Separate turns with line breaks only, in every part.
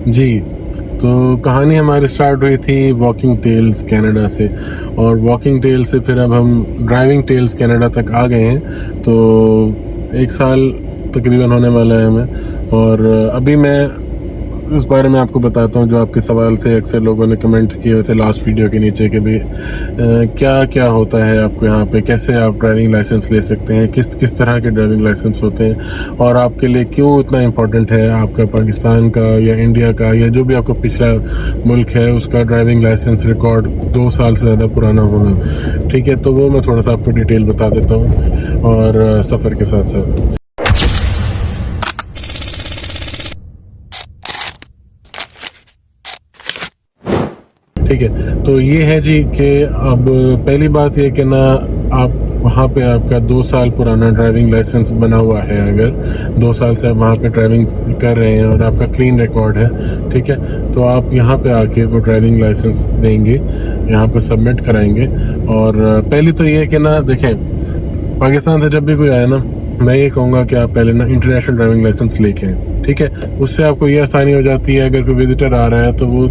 जी, तो कहानी हमारी स्टार्ट हुई थी वॉकिंग टेल्स कनाडा से, और वॉकिंग टेल से फिर अब हम ड्राइविंग टेल्स कनाडा तक आ गए हैं। तो 1 साल तकरीबन होने वाला है हमें, और अभी मैं इस बारे में आपको बताता हूँ जो आपके सवाल थे। अक्सर लोगों ने कमेंट्स किए थे लास्ट वीडियो के नीचे कि भी क्या क्या होता है आपको यहाँ पे, कैसे आप ड्राइविंग लाइसेंस ले सकते हैं, किस किस तरह के ड्राइविंग लाइसेंस होते हैं, और आपके लिए क्यों इतना इम्पोर्टेंट है आपका पाकिस्तान का या इंडिया का या जो भी आपका पिछला मुल्क है उसका ड्राइविंग लाइसेंस रिकॉर्ड 2 साल से ज़्यादा पुराना होना। ठीक है, तो वो मैं थोड़ा सा आपको डिटेल बता देता हूँ और सफ़र के साथ साथ। ठीक है, तो ये है जी कि अब पहली बात ये कि ना आप वहाँ पे आपका 2 साल पुराना ड्राइविंग लाइसेंस बना हुआ है, अगर 2 साल से आप वहाँ पे ड्राइविंग कर रहे हैं और आपका क्लीन रिकॉर्ड है, ठीक है, तो आप यहाँ पे आके वो ड्राइविंग लाइसेंस देंगे, यहाँ पे सबमिट कराएंगे। और पहली तो ये कि ना देखें, पाकिस्तान से जब भी कोई आए ना, मैं ये कहूँगा कि आप पहले ना इंटरनेशनल ड्राइविंग लाइसेंस लेके आएँ। ठीक है, उससे आपको ये आसानी हो जाती है अगर कोई विजिटर आ रहा है तो वो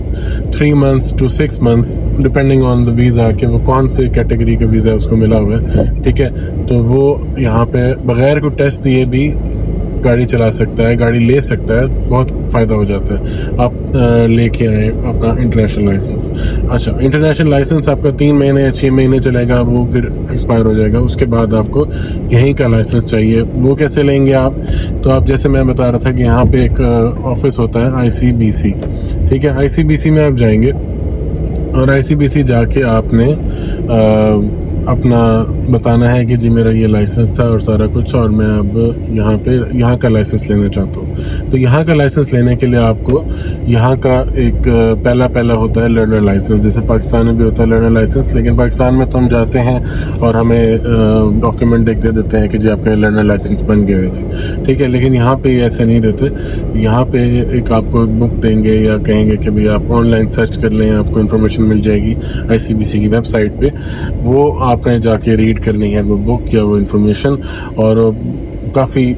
3 months to 6 months depending on the visa कि वो कौन से कैटेगरी का वीज़ा उसको मिला हुआ है। ठीक है, तो वो यहाँ पे बगैर कोई टेस्ट दिए भी गाड़ी चला सकता है, गाड़ी ले सकता है, बहुत फ़ायदा हो जाता है। आप लेके आए अपना इंटरनेशनल लाइसेंस। अच्छा, इंटरनेशनल लाइसेंस आपका 3 महीने या 6 महीने चलेगा, वो फिर एक्सपायर हो जाएगा। उसके बाद आपको यहीं का लाइसेंस चाहिए। वो कैसे लेंगे आप? तो आप, जैसे मैं बता रहा था कि यहाँ पे एक ऑफिस होता है ICBC। ठीक है, ICBC में आप जाएंगे और ICBC जाके आपने अपना बताना है कि जी मेरा ये लाइसेंस था और सारा कुछ, और मैं अब यहाँ का लाइसेंस लेना चाहता हूँ। तो यहाँ का लाइसेंस लेने के लिए आपको यहाँ का एक पहला होता है लर्नर लाइसेंस, जैसे पाकिस्तान में भी होता है लर्नर लाइसेंस, लेकिन पाकिस्तान में तो हम जाते हैं और हमें डॉक्यूमेंट दे देते हैं कि जी आपका लर्नर लाइसेंस बन गया है जी। ठीक है, लेकिन यहाँ पे ऐसे नहीं देते। यहाँ पे एक आपको एक बुक देंगे या कहेंगे कि भाई आप ऑनलाइन सर्च कर लें, आपको इन्फॉर्मेशन मिल जाएगी ICBC की वेबसाइट पे। वो आपने जाके रीड करनी है वो बुक या वो इन्फॉर्मेशन, और काफ़ी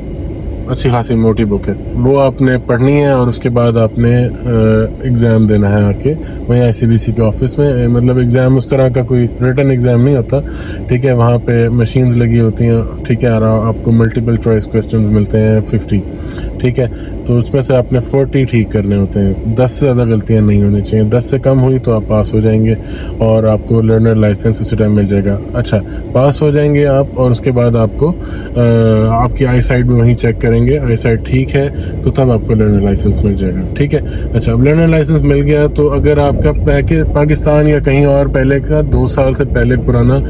अच्छी खासी मोटी बुक है, वो आपने पढ़नी है। और उसके बाद आपने एग्ज़ाम देना है आके वहीं ICBC के ऑफिस में। मतलब एग्ज़ाम उस तरह का कोई रिटन एग्ज़ाम नहीं होता। ठीक है, वहाँ पे मशीन्स लगी होती हैं। ठीक है, और आपको मल्टीपल चॉइस क्वेश्चंस मिलते हैं 50। ठीक है, तो उसमें से आपने 40 ठीक करने होते हैं। 10 से ज़्यादा गलतियाँ नहीं होनी चाहिए। 10 से कम हुई तो आप पास हो जाएंगे और आपको लर्नर लाइसेंस उसी टाइम मिल जाएगा। अच्छा, पास हो जाएंगे आप, और उसके बाद आपको आपकी आई साइड में वहीं चेक करें, आई साइड ठीक है तो तब आपको लर्नर लाइसेंस मिल जाएगा। ठीक है, अच्छा, अब लर्नर लाइसेंस मिल गया तो अगर आपका पाकिस्तान या कहीं और पहले का 2 साल से पहले पुराना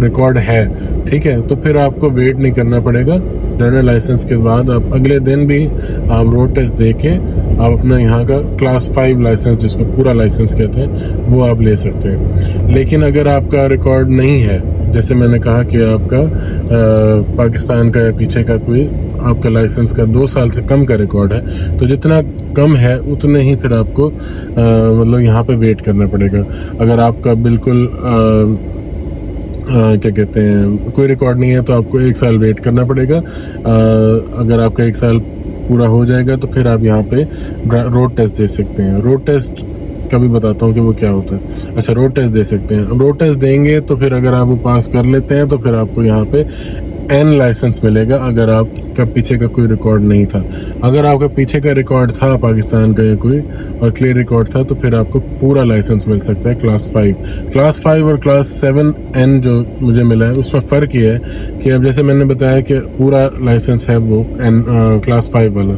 रिकॉर्ड है, ठीक है, तो फिर आपको वेट नहीं करना पड़ेगा। लर्नर लाइसेंस के बाद आप अगले दिन भी आप रोड टेस्ट दे के आप अपना यहाँ का क्लास 5 लाइसेंस, जिसको पूरा लाइसेंस कहते हैं, वो आप ले सकते हैं। लेकिन अगर आपका रिकॉर्ड नहीं है, जैसे मैंने कहा कि आपका पाकिस्तान का या पीछे का कोई आपका लाइसेंस का 2 साल से कम का रिकॉर्ड है, तो जितना कम है उतने ही फिर आपको मतलब यहाँ पे वेट करना पड़ेगा। अगर आपका बिल्कुल क्या कहते हैं कोई रिकॉर्ड नहीं है तो आपको 1 साल वेट करना पड़ेगा। अगर आपका 1 साल पूरा हो जाएगा तो फिर आप यहाँ पे रोड टेस्ट दे सकते हैं। रोड टेस्ट का भी बताता हूँ कि वो क्या होता है। अच्छा, रोड टेस्ट दे सकते हैं। अब रोड टेस्ट देंगे तो फिर अगर आप वो पास कर लेते हैं तो फिर आपको यहाँ पे N लाइसेंस मिलेगा, अगर आपका पीछे का कोई रिकॉर्ड नहीं था। अगर आपका पीछे का रिकॉर्ड था पाकिस्तान का या कोई और क्लियर रिकॉर्ड था तो फिर आपको पूरा लाइसेंस मिल सकता है क्लास 5 और क्लास 7N जो मुझे मिला है उसमें फ़र्क ये है कि अब जैसे मैंने बताया कि पूरा लाइसेंस है वो क्लास 5 वाला,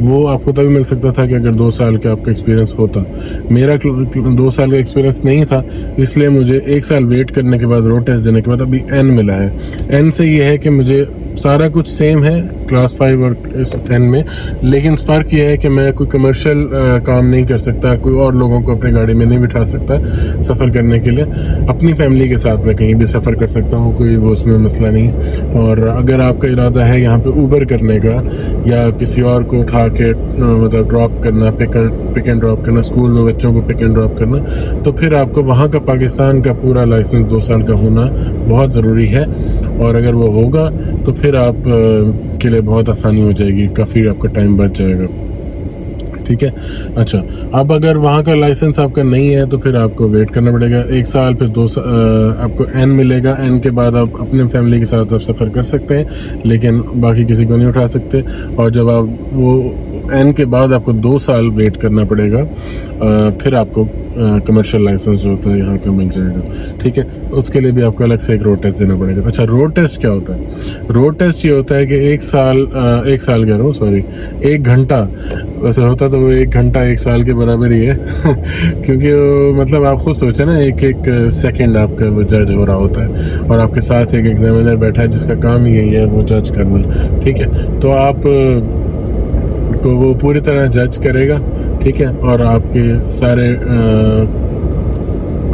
वो आपको तभी मिल सकता था कि अगर 2 साल का आपका एक्सपीरियंस होता। मेरा 2 साल का एक्सपीरियंस नहीं था, इसलिए मुझे 1 साल वेट करने के बाद रोड टेस्ट देने के बाद अभी N मिला है। N से ये है कि मुझे सारा कुछ सेम है क्लास 5 और 10 में, लेकिन फ़र्क ये है कि मैं कोई कमर्शियल काम नहीं कर सकता, कोई और लोगों को अपनी गाड़ी में नहीं बिठा सकता सफ़र करने के लिए। अपनी फैमिली के साथ मैं कहीं भी सफ़र कर सकता हूँ, कोई वो उसमें मसला नहीं। और अगर आपका इरादा है यहाँ पे ऊबर करने का या किसी और को उठा के मतलब ड्रॉप करना, पिक एंड ड्रॉप करना, स्कूल में बच्चों को पिक एंड ड्रॉप करना, तो फिर आपको वहाँ का पाकिस्तान का पूरा लाइसेंस 2 साल का होना बहुत ज़रूरी है। और अगर वो होगा तो फिर आप के लिए बहुत आसानी हो जाएगी, काफ़ी आपका टाइम बच जाएगा। ठीक है। अच्छा, अब अगर वहाँ का लाइसेंस आपका नहीं है तो फिर आपको वेट करना पड़ेगा 1 साल, फिर 2 साल आपको एन मिलेगा। एन के बाद आप अपने फैमिली के साथ आप सफ़र कर सकते हैं, लेकिन बाकी किसी को नहीं उठा सकते। और जब आप वो एन के बाद आपको 2 साल वेट करना पड़ेगा, फिर आपको कमर्शियल लाइसेंस जो होता है यहाँ का मिल जाएगा। ठीक है, उसके लिए भी आपको अलग से एक रोड टेस्ट देना पड़ेगा। अच्छा, रोड टेस्ट क्या होता है? रोड टेस्ट ये होता है कि 1 साल कह रहा हूँ, सॉरी, 1 घंटा, वैसे होता तो वो 1 घंटा 1 साल के बराबर ही है क्योंकि मतलब आप खुद सोचे ना, एक सेकंड आपका वो जज हो रहा होता है और आपके साथ एक एग्जामिनर बैठा है जिसका काम ही यही है वो जज करना। ठीक है, तो आप को वो पूरी तरह जज करेगा। ठीक है, और आपके सारे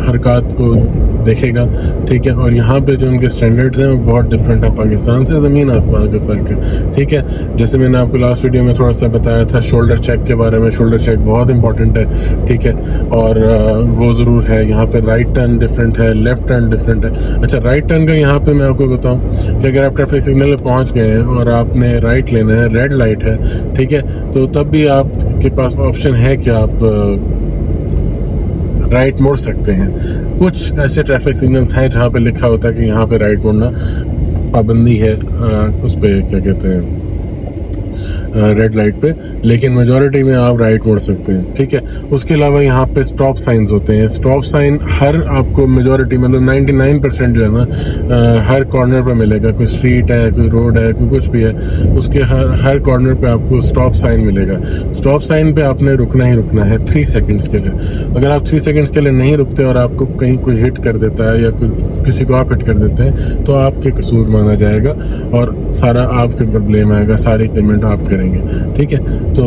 हरकत को देखेगा। ठीक है, और यहाँ पे जो उनके स्टैंडर्ड्स हैं वो बहुत डिफरेंट है पाकिस्तान से, ज़मीन आसमान का फ़र्क है। ठीक है, जैसे मैंने आपको लास्ट वीडियो में थोड़ा सा बताया था शोल्डर चेक के बारे में। शोल्डर चेक बहुत इंपॉर्टेंट है। ठीक है, और वो ज़रूर है। यहाँ पे राइट टर्न डिफरेंट है, लेफ्ट टर्न डिफरेंट है। अच्छा, राइट टर्न का यहाँ पे मैं आपको बताऊँ कि अगर आप ट्रैफिक सिग्नल पर पहुँच गए हैं और आपने राइट लेना है, रेड लाइट है, ठीक है, तो तब भी आपके पास ऑप्शन है कि आप राइट मोड़ सकते हैं। कुछ ऐसे ट्रैफिक सिग्नल्स हैं जहाँ पे लिखा होता है कि यहाँ पे राइट मोड़ना पाबंदी है, उस पे क्या कहते हैं, रेड लाइट पे, लेकिन मेजॉरिटी में आप राइट मोड़ सकते हैं। ठीक है, उसके अलावा यहाँ पे स्टॉप साइंस होते हैं। स्टॉप साइन हर आपको मेजॉरिटी मतलब 99% जो है ना हर कॉर्नर पे मिलेगा। कोई स्ट्रीट है, कोई रोड है, कोई कुछ भी है, उसके हर कॉर्नर पे आपको स्टॉप साइन मिलेगा। स्टॉप साइन पे आपने रुकना ही रुकना है 3 सेकंड्स के लिए। अगर आप 3 सेकंड्स के लिए नहीं रुकते और आपको कहीं कोई हिट कर देता है या किसी को आप हिट कर देते हैं तो आपके कसूर माना जाएगा और सारा आपके ऊपर ब्लेम आएगा, सारी पेमेंट आप करेंगे। ठीक है, तो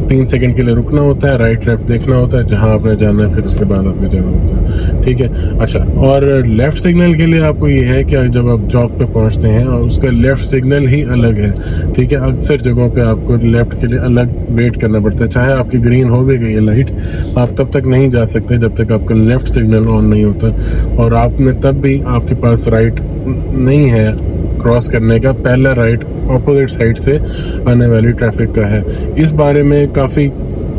3 सेकंड के लिए रुकना होता है, राइट लेफ्ट देखना होता है, जहां आपने जाना है फिर उसके बाद आपने जाना होता है। ठीक है, अच्छा, और लेफ्ट सिग्नल के लिए आपको ये है कि जब आप चौक पे पहुंचते हैं और उसका लेफ्ट सिग्नल ही अलग है। ठीक है, अक्सर जगहों पे आपको लेफ्ट के लिए अलग वेट करना पड़ता है। चाहे आपकी ग्रीन हो भी गई है लाइट, आप तब तक नहीं जा सकते जब तक आपका लेफ्ट सिग्नल ऑन नहीं होता, और आपने तब भी आपके पास राइट नहीं है क्रॉस करने का। पहला राइट ऑपोजिट साइड से आने वाली ट्रैफिक का है। इस बारे में काफ़ी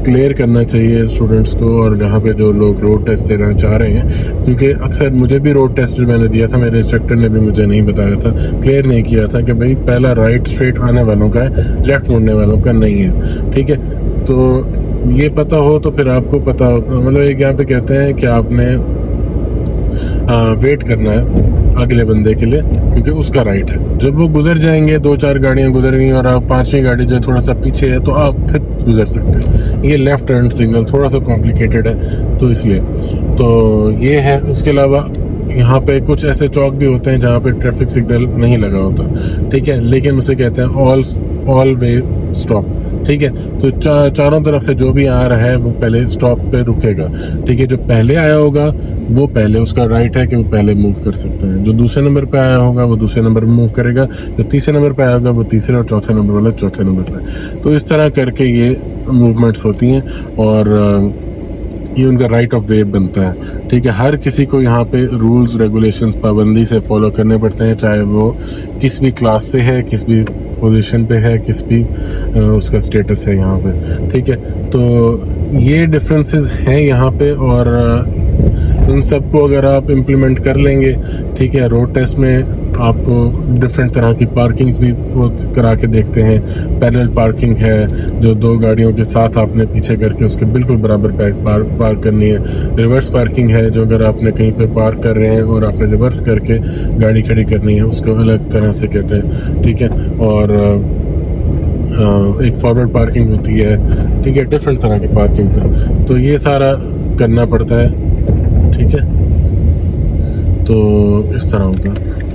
क्लियर करना चाहिए स्टूडेंट्स को, और जहाँ पे जो लोग रोड टेस्ट देना चाह रहे हैं, क्योंकि अक्सर मुझे भी रोड टेस्ट जो मैंने दिया था, मेरे इंस्ट्रक्टर ने भी मुझे नहीं बताया था, क्लियर नहीं किया था कि भाई पहला राइट स्ट्रेट आने वालों का है, लेफ्ट मुड़ने वालों का नहीं है। ठीक है, तो ये पता हो तो फिर आपको पता, मतलब एक यहाँ पे कहते हैं कि आपने वेट करना है अगले बंदे के लिए, क्योंकि उसका राइट है। जब वो गुजर जाएंगे, 2-4 गाड़ियां गुजर गई और आप 5वीं गाड़ी जो थोड़ा सा पीछे है तो आप फिर गुजर सकते हैं। ये लेफ्ट टर्न सिग्नल थोड़ा सा कॉम्प्लिकेटेड है, तो इसलिए तो ये है। उसके अलावा यहाँ पे कुछ ऐसे चौक भी होते हैं जहाँ पे ट्रैफिक सिग्नल नहीं लगा होता। ठीक है, लेकिन उसे कहते हैं ऑल वे स्टॉप। ठीक है, तो चारों तरफ से जो भी आ रहा है वो पहले स्टॉप पे रुकेगा। ठीक है, जो पहले आया होगा वो पहले, उसका राइट है कि वो पहले मूव कर सकते हैं। जो दूसरे नंबर पे आया होगा वो दूसरे नंबर पे मूव करेगा, जो तीसरे नंबर पे आया होगा वो तीसरे, और चौथे नंबर वाला चौथे नंबर पे। तो इस तरह करके ये मूवमेंट्स होती हैं और ये उनका राइट ऑफ वे बनता है। ठीक है, हर किसी को यहाँ पे रूल्स रेगुलेशंस पाबंदी से फॉलो करने पड़ते हैं, चाहे वो किस भी क्लास से है, किस भी पोजीशन पे है, किस भी उसका स्टेटस है यहाँ पे। ठीक है, तो ये डिफरेंसेस हैं यहाँ पे, और उन सबको अगर आप इम्प्लीमेंट कर लेंगे, ठीक है, रोड टेस्ट में आपको डिफरेंट तरह की पार्किंग्स भी वो करा के देखते हैं। पैरेलल पार्किंग है, जो 2 गाड़ियों के साथ आपने पीछे करके उसके बिल्कुल बराबर पार्क करनी है। रिवर्स पार्किंग है, जो अगर आपने कहीं पे पार्क कर रहे हैं और आपने रिवर्स करके गाड़ी खड़ी करनी है, उसको अलग तरह से कहते हैं। ठीक है, और एक फॉरवर्ड पार्किंग होती है। ठीक है, डिफरेंट तरह की पार्किंग्स है, तो ये सारा करना पड़ता है। ठीक है, तो इस तरह होता है।